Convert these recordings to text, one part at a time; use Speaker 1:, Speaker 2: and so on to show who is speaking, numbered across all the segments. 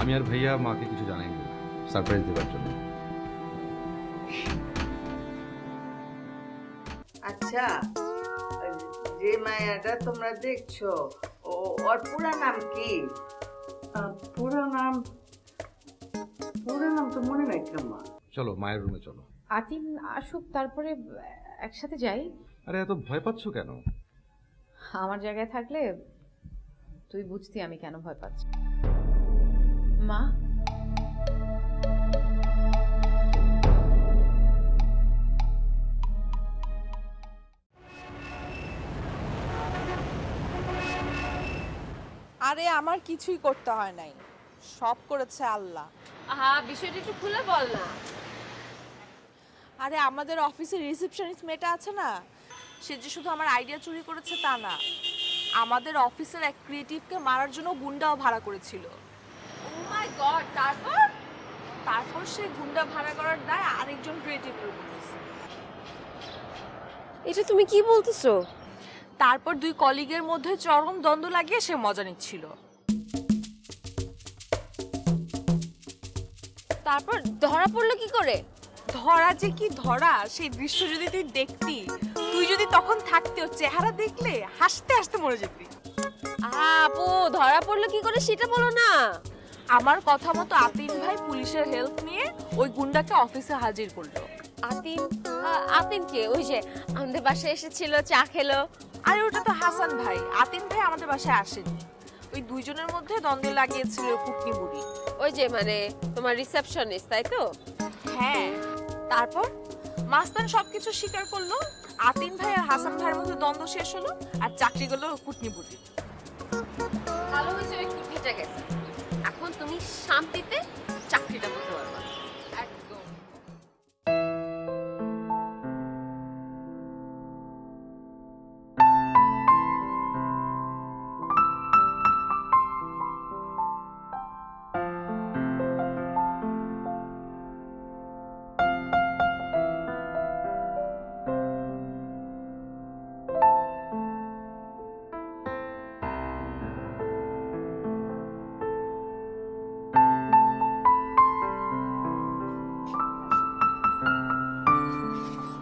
Speaker 1: আমি আর ভাইয়া মাকে কিছু জানাইনি, সারপ্রাইজ দেওয়ার জন্য।
Speaker 2: আচ্ছা, যে মায়াটা তোমরা দেখছো ওর পুরা নাম কি? পুরা নাম তো মনে নাই মা।
Speaker 1: চলো মায়ের রুমে চলো।
Speaker 3: আতিন আসুক, তারপরে একসাথে যাই।
Speaker 1: আরে এত ভয় পাচ্ছ কেন?
Speaker 3: আমার জায়গায় থাকলে তুই বুঝতি আমি কেন ভয় পাচ্ছি। মা,
Speaker 4: আরে আমার কিছুই করতে হয় নাই, সব করেছে আল্লাহ।
Speaker 3: বিষয়টা একটু খুলে বল না।
Speaker 4: আরে আমাদের অফিসের রিসেপশনিস্ট মেয়েটা আছে না, সে যে শুধু আমার আইডিয়া চুরি করেছে তা না, আমাদের অফিসের এক ক্রিয়েটিভকে মারার জন্য গুন্ডাও ভাড়া করেছিল।
Speaker 3: ও মাই গড!
Speaker 4: তারপর সে গুন্ডা ভাড়া করার দায় আরেকজন ক্রিয়েটিভের উপর দিয়েছে।
Speaker 5: এটা তুমি কি বলতেছো?
Speaker 4: তারপর দুই কলিগের মধ্যে চরম দ্বন্দ্ব লাগিয়ে সে মজা নিচ্ছিল।
Speaker 5: তারপর ধরা পড়লো কি করে?
Speaker 4: ধরা যে কি ধরা, সেই দৃশ্য যদি তুই দেখতি, তুই যদি তখন থাকতে, ওর চেহারা দেখলে হাসতে হাসতে মরে যেতি।
Speaker 5: আপু, ধরা পড়লো কি করে সেটা বলো না।
Speaker 4: আমার কথা মতো আতিন ভাই পুলিশের হেল্প নিয়ে ওই গুন্ডাকে অফিসে হাজির করলো।
Speaker 5: আতিন? আতিন কে? ওই যে আমাদের বাসায় এসেছিল, চা খেলো।
Speaker 4: আরে ওটা তো হাসান ভাই, আতিন ভাই আমাদের বাসায় আসেনি। ওই দুইজনের মধ্যে দ্বন্দ্ব লাগিয়েছিল কুটনি বুড়ি।
Speaker 5: ওই যে মানে তোমার রিসেপশনিস্ট, তাই তো?
Speaker 4: হ্যাঁ,
Speaker 5: তারপর
Speaker 4: মাস্তান সবকিছু স্বীকার করলো। আতিন ভাই আর হাসান ভাইয়ের মধ্যে দ্বন্দ্ব শেষ হলো, আর চাকরি গেল কুটনি বুড়ি।
Speaker 5: ভালো হয়েছে ওই কুটনিটা গেছে। এখন তুমি শান্তিতে চাকরিটা করতে পারবা। একদম।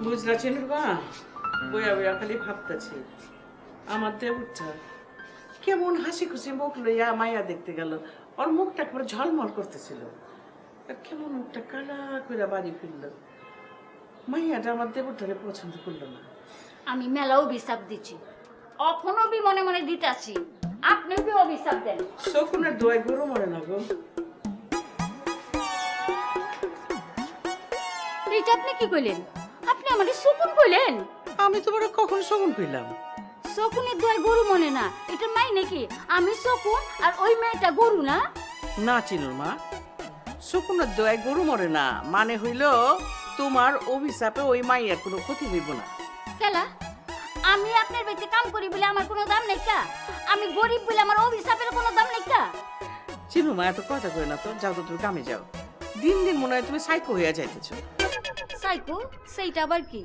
Speaker 2: বুঝলা চিনুরবা, বইয়া বইয়া খালি ভাবতেছি আমার দেবরটা কেমন হাসি খুশি মুখ লইয়া মায়া দেখতে গেল। ওর মুখটা একবার ঝলমল করতেছিল, আর কেমন মুখটা কালা করে বাড়ি ফিরল। মাইয়াটা আমার দেবরটারে পছন্দ করলো না।
Speaker 6: আমি মেলা অভিশাপ দিচ্ছি, এখনো বি মনে মনে দিতেছি, আপনি কি অভিশাপ দেন?
Speaker 2: শকুনের দোয়াই গরু মরে না গো।
Speaker 6: এইটা আপনি কি কইলেন? আপনি আমাদের শকুন কইলেন?
Speaker 2: আমি তোমার কখন শকুন কইলাম?
Speaker 6: শকুনের দোয়াই গরু মনে না, এটা মাই নাকি? আমি শকুন আর ওই মেয়েটা গরু না?
Speaker 2: না চিনুর মা, শকুনের দোয়াই গরু মরে না মানে হইল তোমার অভিশাপে ওই মাইয়ার কোনো ক্ষতি হইব না।
Speaker 6: খেলা আমি আপনার বাড়িতে কাম করি বলে আমার কোনো দাম নেই কা? আমি গরিব বলে আমার অভিশাপের কোনো দাম নেই কা?
Speaker 2: চিনু মা এত কথা কই না তো, যাও তো তুমি কামে যাও। দিন দিন মনে হয় তুমি সাইকো হইয়া যাইতেছো।
Speaker 6: সাইকো? সেইটা আবার কি?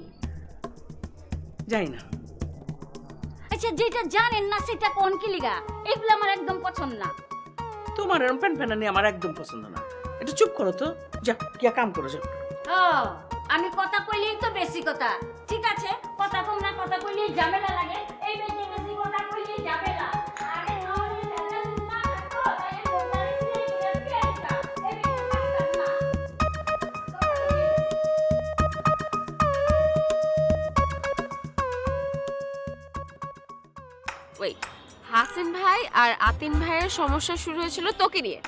Speaker 2: যাই না।
Speaker 6: আচ্ছা, যেটা জানেন না সেটা কোন কি লিগা? এগুলো আমার একদম পছন্দ না।
Speaker 2: তোমার এরকম প্যান প্যানানি আমার একদম পছন্দ না। একটু চুপ করো তো, যা গিয়া কাম করো যাও।
Speaker 6: ও, আমি কথা কইলেই তো বেশি কথা। ঠিক আছে, কথা কম না, কথা কইলেই ঝামেলা লাগে। এই বেশি বেশি কথা কইলেই ঝামেলা। আরে নরে ঝামেলা না থাকো, তাই কথা কইলেই ঝামেলা। এই বেশি থাকতাম না।
Speaker 5: ওই হাসান ভাই আর আতিন ভাইয়ের সমস্যা শুরু হয়েছিল তোকে নিয়ে।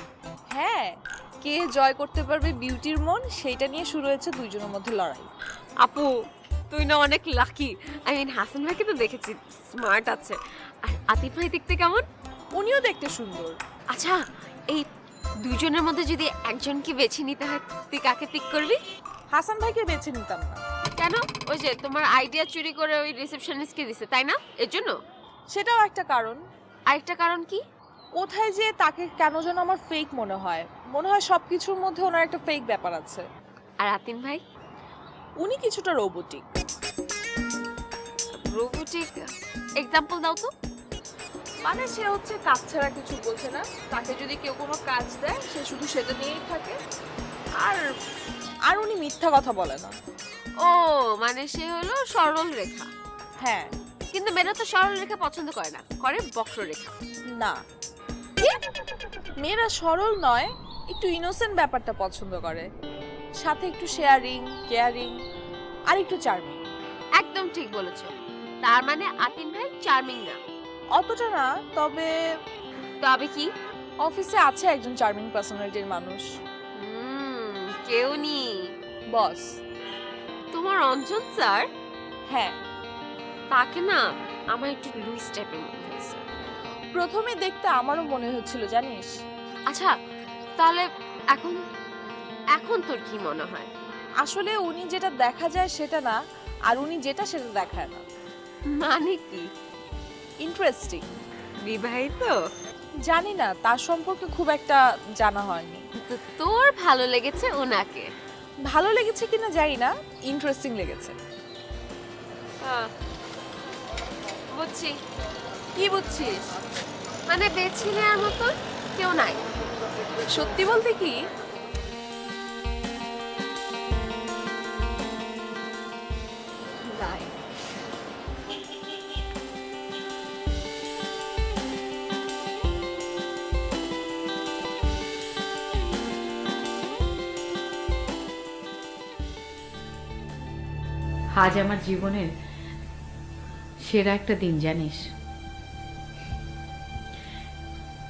Speaker 4: হ্যাঁ, কে জয় করতে পারবে বিউটির মন, সেইটা নিয়ে শুরু হয়েছে দুইজনের মধ্যে লড়াই।
Speaker 5: আপু, তুই না অনেক লাকি। আই মিন হাসান ভাইকে তো দেখেছি, স্মার্ট আছে। আর আতিফ ভাই দেখতে কেমন?
Speaker 4: উনিও দেখতে সুন্দর।
Speaker 5: আচ্ছা, এই দুজনের মধ্যে যদি একজনকে বেছে নিতে হয়, তুই কাকে পিক করবি?
Speaker 4: হাসান ভাইকে বেছে নিতাম না।
Speaker 5: কেন? ওই যে তোমার আইডিয়া চুরি করে ওই রিসেপশনিস্টকে দিছে, তাই না? এর জন্য?
Speaker 4: সেটাও একটা কারণ।
Speaker 5: আরেকটা কারণ কি?
Speaker 4: কোথায় যে তাকে কেন যেন আমার ফেক মনে হয় সবকিছুর মধ্যে ওনার একটা ফেক ব্যাপার আছে।
Speaker 5: আর আতিন ভাই?
Speaker 4: উনি কিছুটা রোবটিক।
Speaker 5: রোবটিক? এক্সাম্পল দাও তো।
Speaker 4: মানে সে হচ্ছে কাজ ছাড়া কিছু বোঝে না, তাকে যদি কেউ কোনো কাজ দেয় সে শুধু সেটা নিয়েই থাকে। আর আর উনি মিথ্যা কথা বলে না।
Speaker 5: ও মানে সে হলো সরল রেখা।
Speaker 4: হ্যাঁ।
Speaker 5: কিন্তু মেয়েরা তো সরল রেখা পছন্দ করে না, করে বক্ররেখা।
Speaker 4: না, মেয়েরা সরল নয়, একটু ইনোসেন্ট ব্যাপারটা পছন্দ করে, সাথে একটু শেয়ারিং, কেয়ারিং আর একটু চার্মিং।
Speaker 5: একদম ঠিক বলেছো। তার মানে আতিন ভাই চার্মিং না?
Speaker 4: অতটা না, তবে
Speaker 5: তবে কি?
Speaker 4: অফিসে আছে একজন চার্মিং পার্সোনালিটির মানুষ।
Speaker 5: কেউ নি?
Speaker 4: বস।
Speaker 5: তোমার অঞ্জন স্যার?
Speaker 4: হ্যাঁ।
Speaker 5: তাকে না আমার একটু লুইস টাইপের মনে হয়েছে।
Speaker 4: প্রথমে দেখতে আমারও মনে হচ্ছিল জানিস।
Speaker 5: আচ্ছা তাহলে এখন এখন তোর কি মনে হয়?
Speaker 4: আসলে উনি যেটা দেখা যায় সেটা না, আর উনি যেটা সেটা দেখায় না।
Speaker 5: মানে কি?
Speaker 4: ইন্টারেস্টিং।
Speaker 5: বিবাহিত?
Speaker 4: জানি না, তার সম্পর্কে খুব একটা জানা হয়নি।
Speaker 5: তো তোর ভালো লেগেছে ওনাকে?
Speaker 4: ভালো লেগেছে কিনা জানি না, ইন্টারেস্টিং লেগেছে।
Speaker 5: বুঝছি।
Speaker 4: কি বুঝছিস?
Speaker 5: মানে বেছে নেওয়ার মতো কেউ নাই।
Speaker 4: সত্যি বলতে কি, নাই।
Speaker 7: আজ আমার জীবনের সেরা একটা দিন জানিস।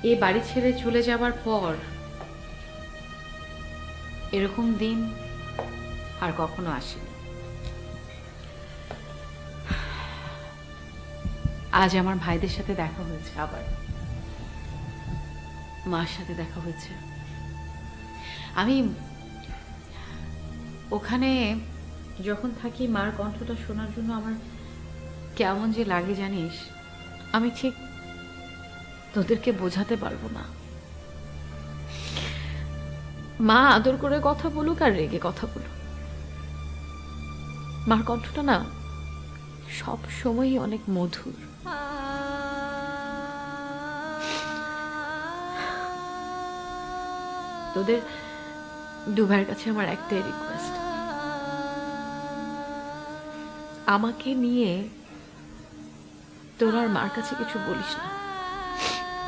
Speaker 7: এ বাড়ি ছেড়ে চলে যাবার পর এরকম দিন আর কখনো আসেনি। আজ আমার ভাইদের সাথে দেখা হয়েছে, আবার মার সাথে দেখা হয়েছে। আমি ওখানে যখন থাকি মার কণ্ঠটা শোনার জন্য আমার কেমন যে লাগে জানিস, আমি ঠিক তোদেরকে বোঝাতে পারবো না। মা আদর করে কথা বলুক আর রেগে কথা বলুক, মার কণ্ঠটা না সব সময়ই অনেক মধুর। তোদের দুভাইয়ের কাছে আমার একটাই রিকোয়েস্ট, আমাকে নিয়ে তোর আর মার কাছে কিছু বলিস না।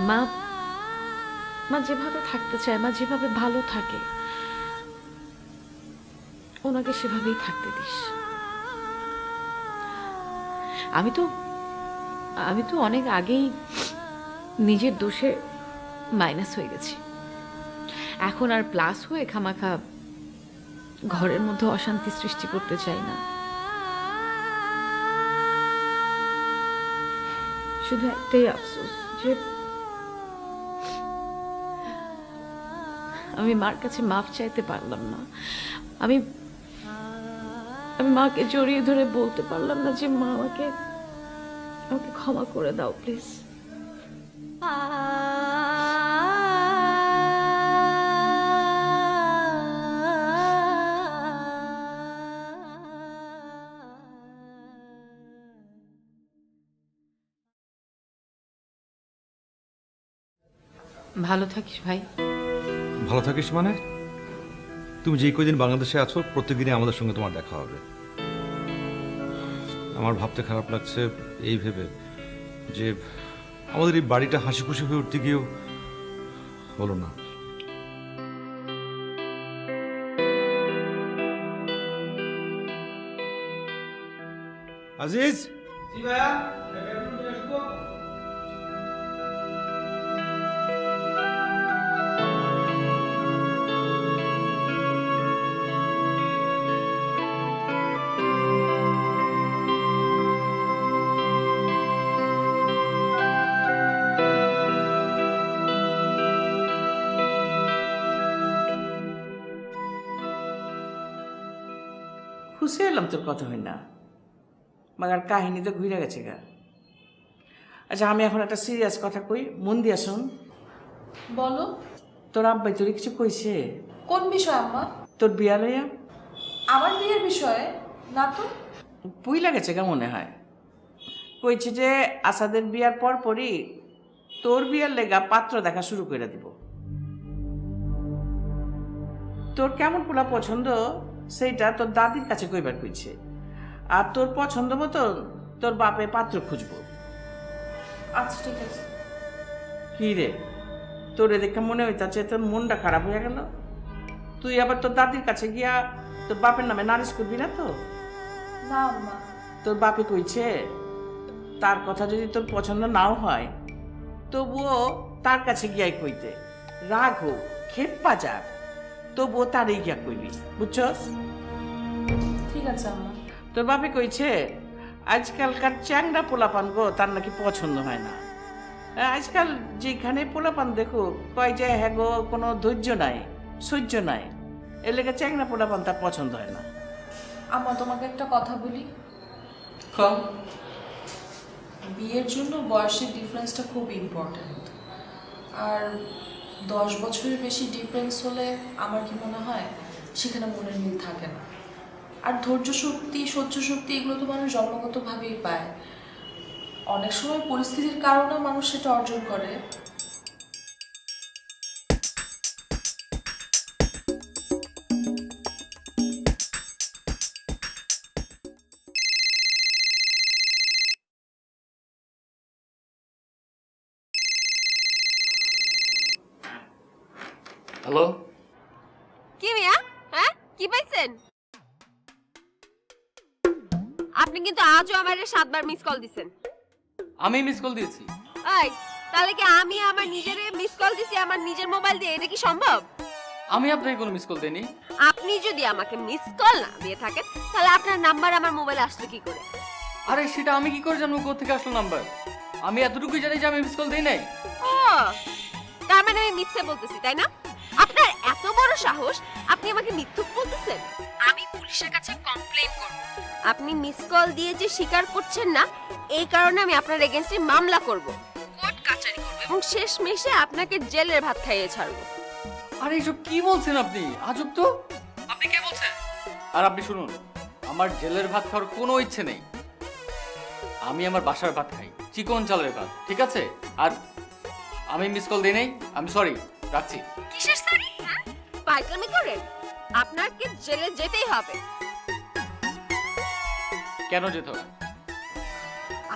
Speaker 7: মা মা যেভাবে থাকতে চায়, মা যেভাবে ভালো থাকে, ওনাকে সেভাবেই থাকতে দিস। আমি তো অনেক আগেই নিজের দোষে মাইনাস হয়ে গেছি। এখন আর প্লাস হয়ে খামাখা ঘরের মধ্যে অশান্তি সৃষ্টি করতে চাই না। শুধু একটাই আফসোস যে আমি মার কাছে মাফ চাইতে পারলাম না। আমি মাকে জড়িয়ে ধরে বলতে পারলাম না যে মা আমাকে ক্ষমা করে দাও প্লিজ। ভালো থাকিস ভাই।
Speaker 1: ভালো থাকিস মানে? তুমি যেই কদিন বাংলাদেশে আছো প্রত্যেকদিনই আমাদের সঙ্গে তোমার দেখা হবে। আমার ভাবতে খারাপ লাগছে এই ভেবে যে আমাদের এই বাড়িটা হাসি খুশি হয়ে উঠতে গিয়েও হলো না। আজিজ, জি ভাইয়া,
Speaker 2: খুশি হলাম তোর কথা হয় না, মাগার কাহিনী তো ঘুরে গেছে গা। আচ্ছা আমি এখন একটা সিরিয়াস কথা কই, মন দিয়া শোন।
Speaker 4: বলো।
Speaker 2: তোর আব্বাই তোর কিছু কইছে?
Speaker 4: কোন বিষয় আম্মা?
Speaker 2: তোর বিয়া লইয়া?
Speaker 4: আমার বিয়ের বিষয়ে না তো।
Speaker 2: পুইলা গেছে গা মনে হয়। কইছে যে আসাদের বিয়ার পর পরই তোর বিয়ের লেগা পাত্র দেখা শুরু করে দিব। তোর কেমন পোলা পছন্দ সেইটা তোর দাদির কাছে কইবার কইছে, আর তোর পছন্দ মতো তোর বাপে পাত্র খুঁজবো।
Speaker 4: আচ্ছা ঠিক আছে।
Speaker 2: কি রে, তোরে দেখে মনে হইতাছে তোর মনটা খারাপ হয়ে গেল? তুই আবার তোর দাদির কাছে গিয়া তোর বাপের নামে নালিশ করবি না তো?
Speaker 4: না আম্মা,
Speaker 2: তোর বাপে কইছে তার কথা যদি তোর পছন্দ নাও হয় তবুও তার কাছে গিয়াই কইতে, রাগ হোক খেপ্পা যাক তবুও তারই গিয়া কইবি, বুঝছস?
Speaker 4: ঠিক আছে আম্মা।
Speaker 2: তোর বাপে কইছে আজকালকার চ্যাংড়া পোলাপান গো তার নাকি পছন্দ হয় না। আজকাল যেখানে পোলাপান দেখো কয় যে হ্যাঁ গো কোনো ধৈর্য নাই সহ্য নাই, এর লেগে চ্যাংড়া পোলাপান তার পছন্দ হয় না।
Speaker 8: আম্মা তোমাকে একটা কথা বলি,
Speaker 2: কম
Speaker 8: বিয়ের জন্য বয়সের ডিফারেন্সটা খুব ইম্পর্ট্যান্ট। আর 10 বছরের বেশি ডিফারেন্স হলে আমার কি মনে হয় সেখানে মনের মিল থাকে না। আর ধৈর্য শক্তি সহ্য শক্তি এগুলো তো মানুষ জন্মগতভাবেই পায়, অনেক সময় পরিস্থিতির কারণে মানুষ সেটা অর্জন করে।
Speaker 9: হ্যালো,
Speaker 5: কি মিয়া, হ্যাঁ কি পাইছেন? আপনি কিন্তু আজও আমারে 7 বার মিস কল দিছেন।
Speaker 9: আমি মিস কল দিয়েছি?
Speaker 5: এই তাহলে কি আমি আমার নিজেরে মিস কল দিছি আমার নিজের মোবাইল দিয়ে? এটা কি সম্ভব?
Speaker 9: আমি আপনাকে কোনো মিস কল দেইনি।
Speaker 5: আপনি যদি আমাকে মিস কল না দিয়ে থাকেন তাহলে আপনার নাম্বার আমার মোবাইলে আসলো কি করে?
Speaker 9: আরে সেটা আমি কি করে জানবো কোথা থেকে আসলো নাম্বার? আমি এতটুকুই জানি যে আমি মিস কল দেই নাই।
Speaker 5: ও তার মানে আমি মিথ্যে বলতেছি তাই না? আপনার এত বড় সাহস, আপনি আমাকে মিথ্যুক বলতেছেন? আমি পুলিশের কাছে কমপ্লেইন করব। আপনি মিস কল দিয়ে যে স্বীকার করছেন না এই কারণে আমি আপনার এগেইনস্টে মামলা করব, কোর্ট কাচারি করব এবং শেষমেশে আপনাকে জেলের ভাত খাইয়ে ছাড়বো।
Speaker 9: আরে এসব কি বলছেন আপনি? আজব তো। আপনি কে বলছেন? আর আপনি শুনুন, আমার জেলের ভাত খাওয়ার কোনো ইচ্ছে নেই। আমি আমার বাসার ভাত খাই, চিকন চালের ভাত, ঠিক আছে? আর আমি মিস কল দেই নাই, আমি সরি, রাখছি।
Speaker 5: কিসের সরি? পাইকামি করেন? আপনার কি জেলে যেতেই হবে?
Speaker 9: কেন যেতে হবে?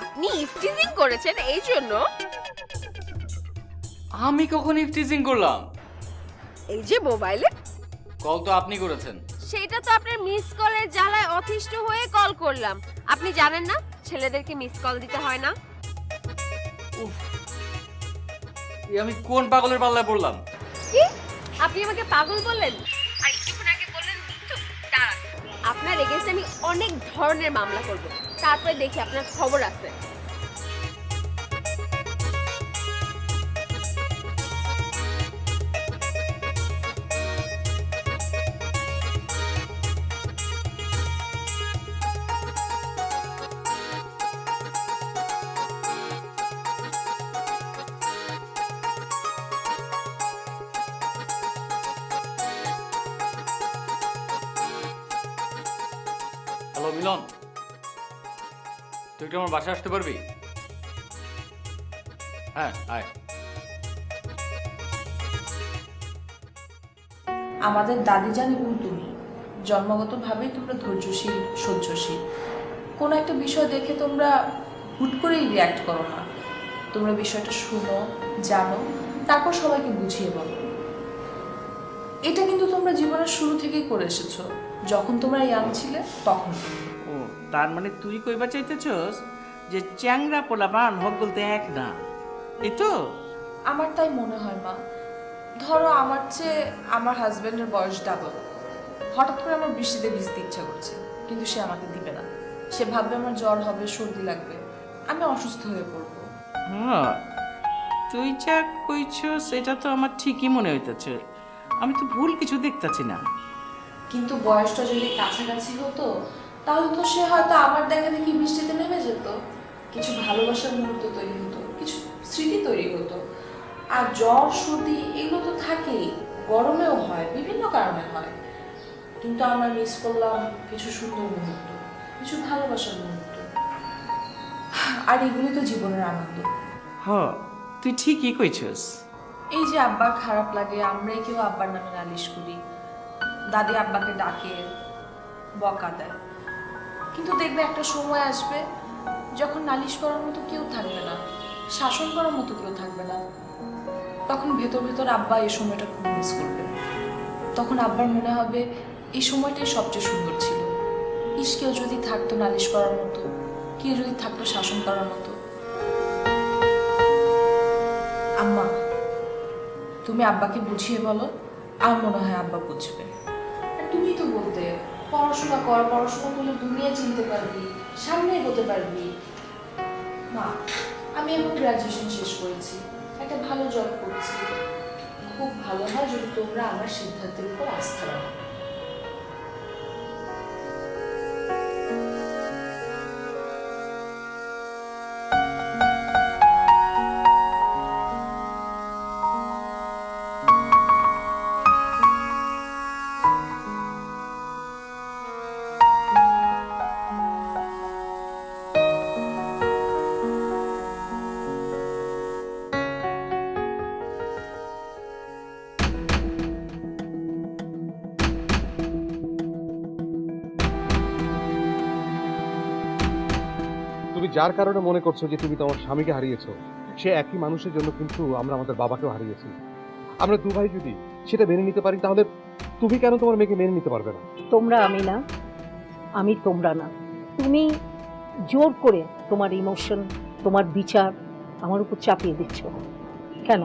Speaker 5: আপনি ইফটিজিং করেছেন এই জন্য।
Speaker 9: আমি কখন ইফটিজিং করলাম?
Speaker 5: এই যে মোবাইলে
Speaker 9: কল তো আপনি করেছেন।
Speaker 5: সেটা তো আপনার মিস কলের জ্বালায় অতিষ্ঠ হয়ে কল করলাম। আপনি জানেন না ছেলেদেরকে মিস কল দিতে হয় না?
Speaker 9: উফ, আমি কোন পাগলের পাল্লায় পড়লাম?
Speaker 5: কি? আপনি আমাকে পাগল বললেন? আর কিছুক্ষণ আগে বললেন মিথ্যুক। দাঁড়ান, আপনার এগেইনস্টে আমি অনেক ধরনের মামলা করব, তারপরে দেখি আপনার খবর আছে।
Speaker 9: হ্যালো মিলন, তুই একটু আমার বাসায় আসতে পারবি? হ্যাঁ আয়।
Speaker 8: আমাদের দাদিজান এবং তুমি জন্মগতভাবেই তোমরা ধৈর্যশীল সহ্যশীল। কোনো একটা বিষয় দেখে তোমরা হুট করেই রিয়্যাক্ট করো না, তোমরা বিষয়টা শুনো জানো তারপর সবাইকে বুঝিয়ে বলো। এটা কিন্তু তোমরা জীবনের শুরু থেকেই করে এসেছো, যখন তোমরা ইয়াং ছিলে তখন।
Speaker 2: ও তার মানে তুই কইবা চাইতেছস যে চ্যাংরা পোলাপান হক বলতে এক না, এই তো?
Speaker 8: আমার তাই মনে হয় মা। ধরো আমার চেয়ে আমার হাজবেন্ডের বয়স ডাবল, হঠাৎ করে আমার বৃষ্টিতে ভিজতে ইচ্ছা করছে, কিন্তু সে আমাকে দিবে না। সে ভাববে আমার জ্বর হবে, সর্দি লাগবে, আমি অসুস্থ হয়ে পড়বো।
Speaker 2: হ্যাঁ, তুই যা কইছস সেটা তো আমার ঠিকই মনে হইতেছে, আমি তো ভুল কিছু দেখতাছি না।
Speaker 8: কিন্তু বয়সটা যদি কাছাকাছি হতো তাহলে তো সে হয়তো আমার দেখা দেখি বৃষ্টিতে নেমে যেত, কিছু ভালোবাসার মুহূর্ত তৈরি হতো, কিছু স্মৃতি তৈরি হতো। আর জ্বর সর্দি এগুলো তো থাকেই, গরমেও হয়, বিভিন্ন কারণে হয়। কিন্তু আমরা মিস করলাম কিছু সুন্দর মুহূর্ত, কিছু ভালোবাসার মুহূর্ত, আর এগুলি তো জীবনের আনন্দ।
Speaker 2: হ, তুই ঠিকই কইছস।
Speaker 8: এই যে আব্বার খারাপ লাগে, আমরাই কেউ আব্বার নামে নালিশ করি, দাদি আব্বাকে ডাকে, বকা দেয়, কিন্তু দেখবে একটা সময় আসবে যখন নালিশ করার মতো কেউ থাকবে না, শাসন করার মতো কেউ থাকবে না। তখন ভেতর ভেতর আব্বা এই সময়টা খুব মিস করবে। তখন আব্বার মনে হবে এই সময়টাই সবচেয়ে সুন্দর ছিল। ইস, কেউ যদি থাকতো নালিশ করার মতো, কেউ যদি থাকতো শাসন করার মতো। আম্মা, তুমি আব্বাকে বুঝিয়ে বলো, আমার মনে হয় আব্বা বুঝবে। আর তুমি তো বলতে পড়াশোনা কর, পড়াশোনা করলে দুনিয়া চিনতে পারবি, সামনে এগোতে পারবি। মা, আমি এখন গ্রাজুয়েশন শেষ করেছি, একটা ভালো জব করছি। খুব ভালো হয় যদি তোমরা আমার সিদ্ধান্তের উপর আস্থা রাখো।
Speaker 10: তুমি যার কারণে মনে করছো যে তুমি তোমার স্বামীকে হারিয়েছো, সে একই মানুষের জন্য কিন্তু আমরা আমাদের বাবাকেও হারিয়েছি। আমরা দু ভাই যদি সেটা মেনে নিতে পারি, তাহলে তুমি কেন তোমার মেয়েকে মেনে নিতে পারবে না?
Speaker 6: তোমরা আমি না, আমি তোমরা না। তুমি জোর করে তোমার ইমোশন, তোমার বিচার আমার উপর চাপিয়ে দিচ্ছ। কেন?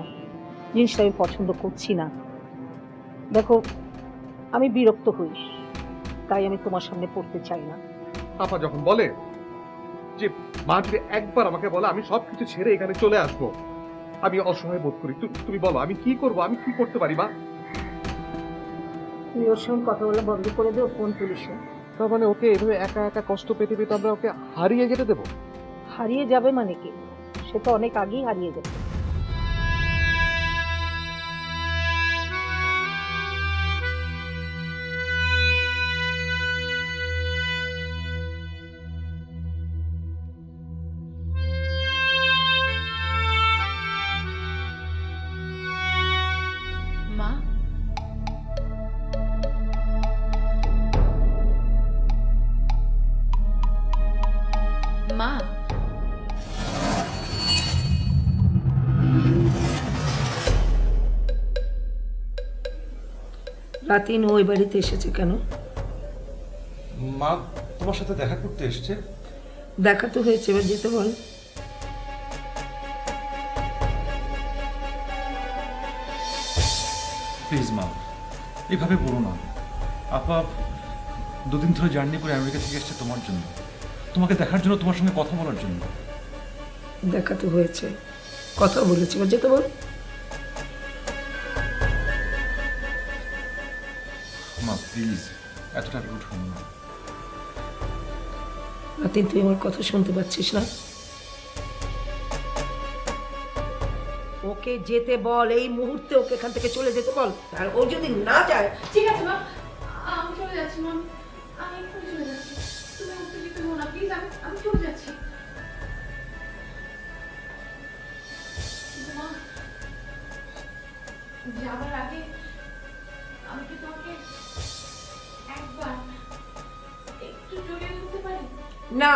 Speaker 6: জিনিসটা আমি পছন্দ করছি না। দেখো, আমি বিরক্ত হই, তাই আমি তোমার সামনে পড়তে চাই না।
Speaker 10: আপা যখন বলে যে মা যদি একবার আমাকে বলে আমি সবকিছু ছেড়ে এখানে চলে আসবো, আমি অসহায় বোধ করি। তুমি বলো আমি কি করবো, আমি কি করতে পারি মা?
Speaker 6: তুমি ওর সঙ্গে কথা বলা বন্ধ করে দেও, ফোন পুলিশে।
Speaker 10: তার মানে ওকে এভাবে একা একা কষ্ট পেতে পেতে আমরা ওকে হারিয়ে যেতে দেবো?
Speaker 6: হারিয়ে যাবে মানে কি? সে তো অনেক আগেই হারিয়ে যাবে।
Speaker 7: মা, মা,
Speaker 6: রাতিন ওই বাড়িতে এসেছে কেন?
Speaker 1: মা তোমার সাথে দেখা করতে এসছে।
Speaker 6: দেখা তো হয়েছে, এবার যেতে বল।
Speaker 1: প্লিজ মা, এভাবে বলো না। আপা দুদিন ধরে জার্নি করে আমেরিকা থেকে এসছে তোমার জন্য, তোমাকে দেখার জন্য, তোমার সঙ্গে কথা বলার জন্য।
Speaker 6: দেখা তো হয়েছে, কথা বলেছি, এবার যেতে বল।
Speaker 1: মা প্লিজ, এতটা রুট হন না।
Speaker 6: রাতিন, তুই আমার কথা শুনতে পাচ্ছিস না? ওকে যেতে বল, এই মুহূর্তে ওকে এখান থেকে চলে যেতে বল। আর ও যদি না যায়।
Speaker 7: ঠিক আছে মা, আমি চলে যাচ্ছি মা, আমি এক্ষুনি চলে যাচ্ছি। তুমি উত্তেজিত হো না প্লিজ, আমি চলে যাচ্ছি। কিন্তু মা, যাবার আগে আমি কি তোমাকে একবার একটু জড়িয়ে ধরতে পারি?
Speaker 6: না।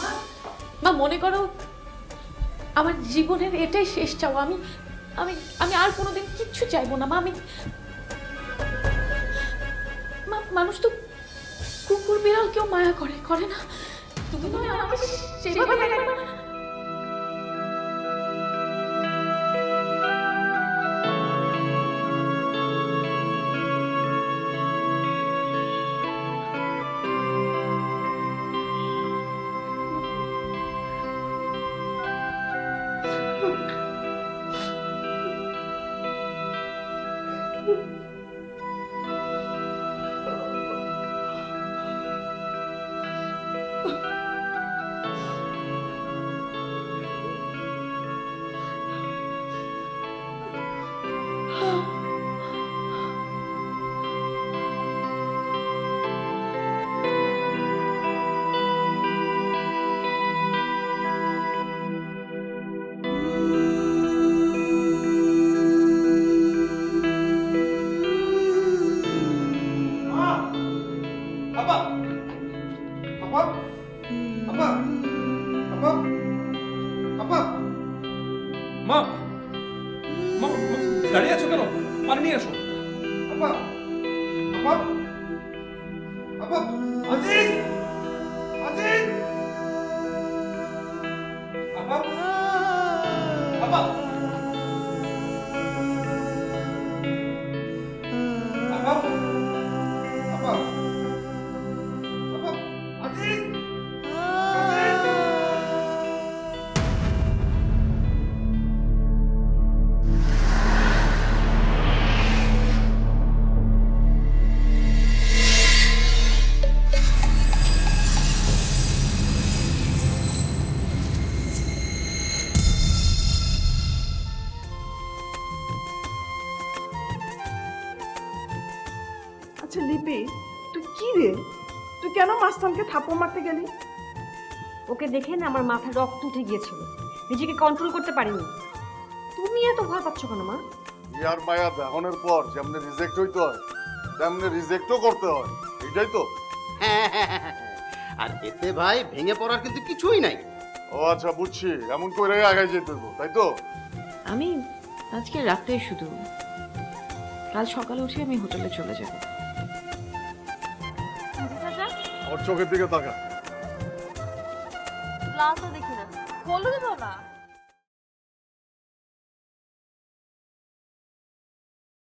Speaker 7: মা, মা মনে করো আমার জীবনের এটাই শেষ চাও। আমি আমি আমি আর কোনোদিন কিচ্ছু চাইবো না মা। আমি মা, মানুষ তো কুকুর বিড়াল কেউ মায়া করে করে না? তুমি তো আমাকে সেভাবে দেখবে না।
Speaker 1: দাঁড়িয়ে আছো কেন? পানি নিয়ে আসো।
Speaker 10: আপা আপা আপা আজিজ আজিজ আপা আপা আপা আপা আপা আজিজ আজিজ
Speaker 2: আচ্ছা লিপি, তুই কি রে? তুই কেন মাস্তানকে থাপ্পড় মারতে গেলি?
Speaker 6: ওকে দেখে না আমার মাথা রক্ত উঠে গিয়েছিল, নিজেকে কন্ট্রোল করতে পারিনি। তুমি এত ভয় পাচ্ছ কেন মা?
Speaker 11: ইয়ার মায়া দেহনের পর যেমনি রিজেক্ট হইতে হয় তেমনি রিজেক্টও করতে হয়, এটাই তো।
Speaker 12: আর এতে ভাই ভেঙে পড়ার কিন্তু কিছুই নাই।
Speaker 11: ও আচ্ছা বুঝছি, এমন করে আগায় যেতে হইব, তাই তো?
Speaker 7: আমি আজকে রাতে শুধু, কাল সকালে উঠে আমি হোটেলে চলে যাব।
Speaker 11: ওর চোখের দিকে তাকা।
Speaker 4: গ্লাসও দেখি না, বলো দেবো না।